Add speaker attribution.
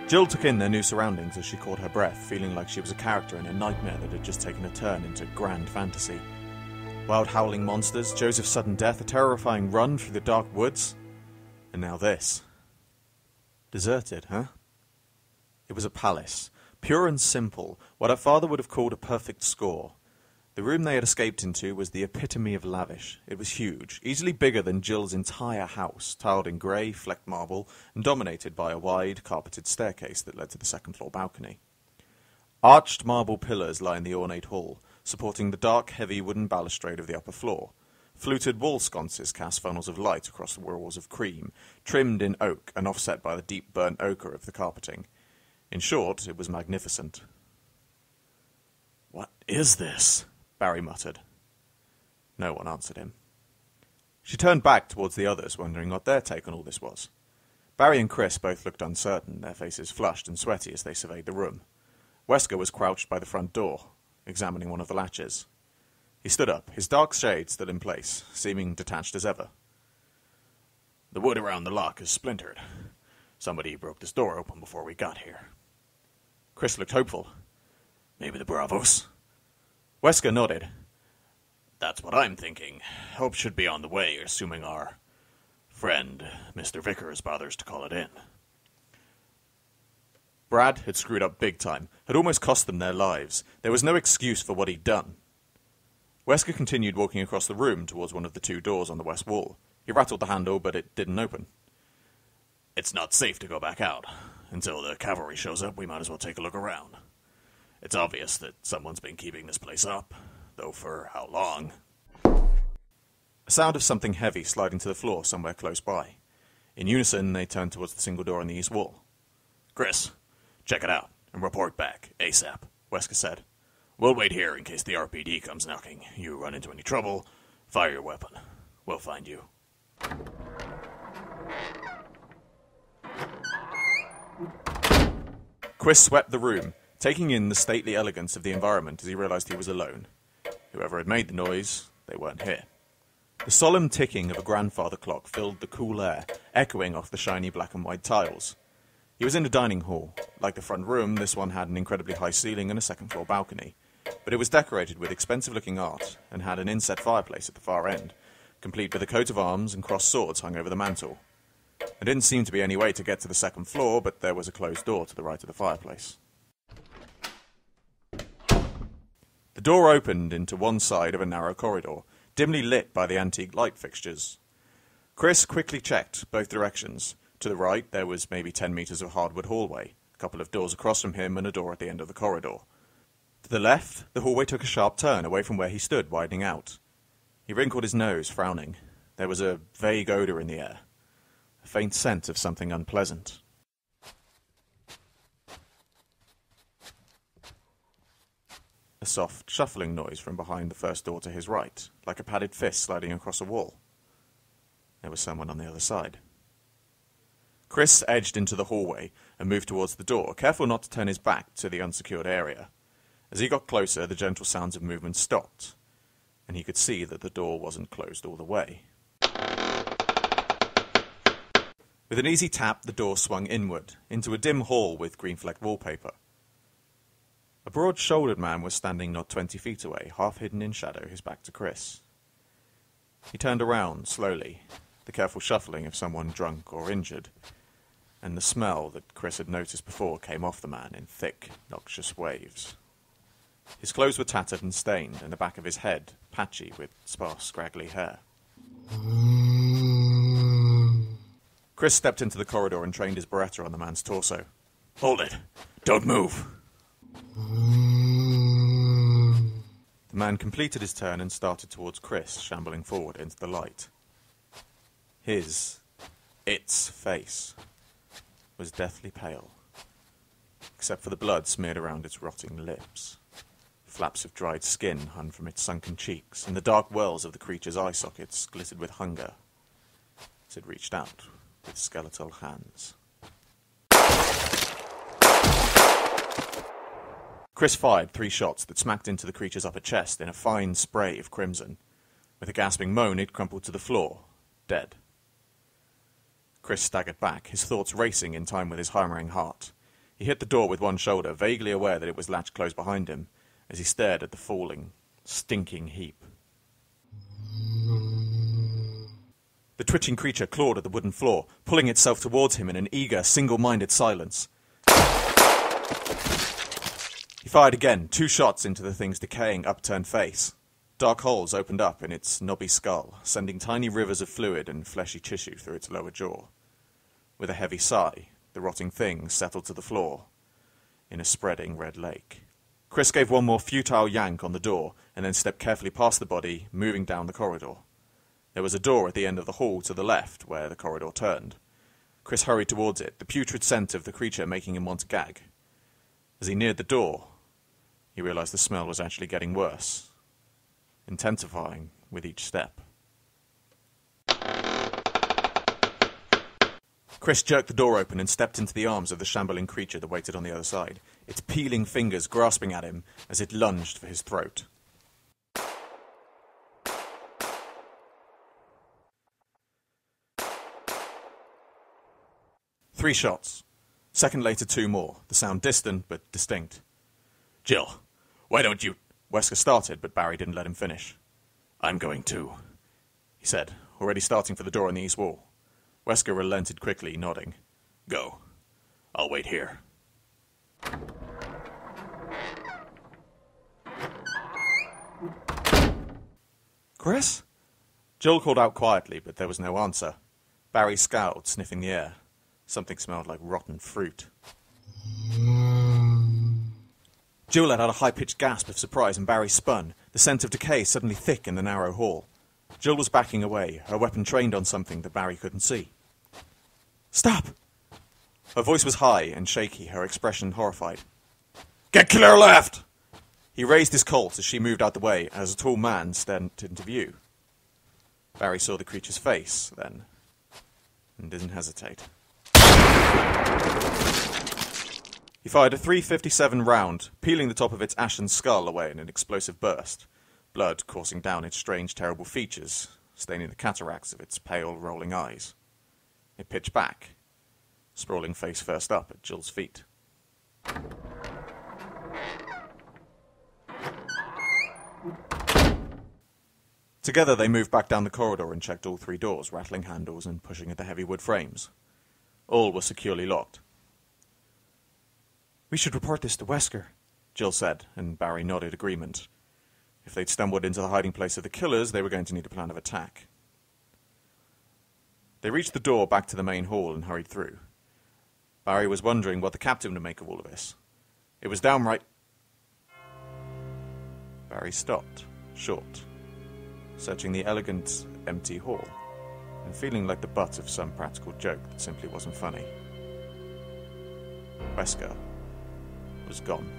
Speaker 1: Jill took in their new surroundings as she caught her breath, feeling like she was a character in a nightmare that had just taken a turn into grand fantasy. Wild howling monsters, Joseph's sudden death, a terrifying run through the dark woods, and now this. Deserted, huh? It was a palace, pure and simple, what her father would have called a perfect score. The room they had escaped into was the epitome of lavish. It was huge, easily bigger than Jill's entire house, tiled in grey, flecked marble, and dominated by a wide, carpeted staircase that led to the second-floor balcony. Arched marble pillars lined the ornate hall, supporting the dark, heavy wooden balustrade of the upper floor. Fluted wall sconces cast funnels of light across the walls of cream, trimmed in oak and offset by the deep burnt ochre of the carpeting. In short, it was magnificent. "What is this?" Barry muttered. No one answered him. She turned back towards the others, wondering what their take on all this was. Barry and Chris both looked uncertain, their faces flushed and sweaty as they surveyed the room. Wesker was crouched by the front door, examining one of the latches. He stood up, his dark shade still in place, seeming detached as ever. "The wood around the lock is splintered. Somebody broke this door open before we got here." Chris looked hopeful. "Maybe the Bravos?" Wesker nodded. "That's what I'm thinking. Help should be on the way, assuming our friend, Mr. Vickers, bothers to call it in." Brad had screwed up big time, had almost cost them their lives. There was no excuse for what he'd done. Wesker continued walking across the room towards one of the two doors on the west wall. He rattled the handle, but it didn't open. "It's not safe to go back out. Until the cavalry shows up, we might as well take a look around. It's obvious that someone's been keeping this place up, though for how long?" A sound of something heavy sliding to the floor somewhere close by. In unison, they turned towards the single door in the east wall. "Chris, check it out, and report back, ASAP," Wesker said. "We'll wait here in case the RPD comes knocking. You run into any trouble, fire your weapon. We'll find you." Chris swept the room, taking in the stately elegance of the environment as he realized he was alone. Whoever had made the noise, they weren't here. The solemn ticking of a grandfather clock filled the cool air, echoing off the shiny black and white tiles. He was in a dining hall. Like the front room, this one had an incredibly high ceiling and a second-floor balcony. But it was decorated with expensive-looking art and had an inset fireplace at the far end, complete with a coat of arms and crossed swords hung over the mantel. There didn't seem to be any way to get to the second floor, but there was a closed door to the right of the fireplace. The door opened into one side of a narrow corridor, dimly lit by the antique light fixtures. Chris quickly checked both directions. To the right, there was maybe 10 meters of hardwood hallway, a couple of doors across from him and a door at the end of the corridor. To the left, the hallway took a sharp turn away from where he stood, widening out. He wrinkled his nose, frowning. There was a vague odor in the air, a faint scent of something unpleasant. A soft, shuffling noise from behind the first door to his right, like a padded fist sliding across a wall. There was someone on the other side. Chris edged into the hallway and moved towards the door, careful not to turn his back to the unsecured area. As he got closer, the gentle sounds of movement stopped, and he could see that the door wasn't closed all the way. With an easy tap, the door swung inward, into a dim hall with green-flecked wallpaper. A broad-shouldered man was standing not 20 feet away, half hidden in shadow, his back to Chris. He turned around, slowly, the careful shuffling of someone drunk or injured, and the smell that Chris had noticed before came off the man in thick, noxious waves. His clothes were tattered and stained, and the back of his head patchy with sparse, scraggly hair. Chris stepped into the corridor and trained his Beretta on the man's torso. "Hold it! Don't move!" The man completed his turn and started towards Chris, shambling forward into the light. Its face was deathly pale, except for the blood smeared around its rotting lips. Flaps of dried skin hung from its sunken cheeks, and the dark wells of the creature's eye sockets glittered with hunger as it reached out with skeletal hands. Chris fired 3 shots that smacked into the creature's upper chest in a fine spray of crimson. With a gasping moan, it crumpled to the floor, dead. Chris staggered back, his thoughts racing in time with his hammering heart. He hit the door with one shoulder, vaguely aware that it was latched closed behind him, as he stared at the falling, stinking heap. The twitching creature clawed at the wooden floor, pulling itself towards him in an eager, single-minded silence. He fired again, 2 shots into the thing's decaying, upturned face. Dark holes opened up in its knobby skull, sending tiny rivers of fluid and fleshy tissue through its lower jaw. With a heavy sigh, the rotting thing settled to the floor in a spreading red lake. Chris gave one more futile yank on the door and then stepped carefully past the body, moving down the corridor. There was a door at the end of the hall to the left, where the corridor turned. Chris hurried towards it, the putrid scent of the creature making him want to gag. As he neared the door, he realized the smell was actually getting worse, intensifying with each step. Chris jerked the door open and stepped into the arms of the shambling creature that waited on the other side, its peeling fingers grasping at him as it lunged for his throat. Three shots. Second later, 2 more, the sound distant but distinct. "Jill, why don't you—" Wesker started, but Barry didn't let him finish. "I'm going too," he said, already starting for the door on the east wall. Wesker relented quickly, nodding. "Go. I'll wait here." "Chris?" Jill called out quietly, but there was no answer. Barry scowled, sniffing the air. Something smelled like rotten fruit. Jill let out a high-pitched gasp of surprise, and Barry spun, the scent of decay suddenly thick in the narrow hall. Jill was backing away, her weapon trained on something that Barry couldn't see. "Stop!" Her voice was high and shaky, her expression horrified. "Get clear left!" He raised his Colt as she moved out the way, as a tall man stepped into view. Barry saw the creature's face, then, and didn't hesitate. He fired a .357 round, peeling the top of its ashen skull away in an explosive burst, blood coursing down its strange, terrible features, staining the cataracts of its pale, rolling eyes. It pitched back, sprawling face first up at Jill's feet. Together they moved back down the corridor and checked all 3 doors, rattling handles and pushing at the heavy wood frames. All were securely locked. "We should report this to Wesker," Jill said, and Barry nodded agreement. If they'd stumbled into the hiding place of the killers, they were going to need a plan of attack. They reached the door back to the main hall and hurried through. Barry was wondering what the captain would make of all of this. It was downright... Barry stopped, short, searching the elegant, empty hall, and feeling like the butt of some practical joke that simply wasn't funny. Wesker was gone.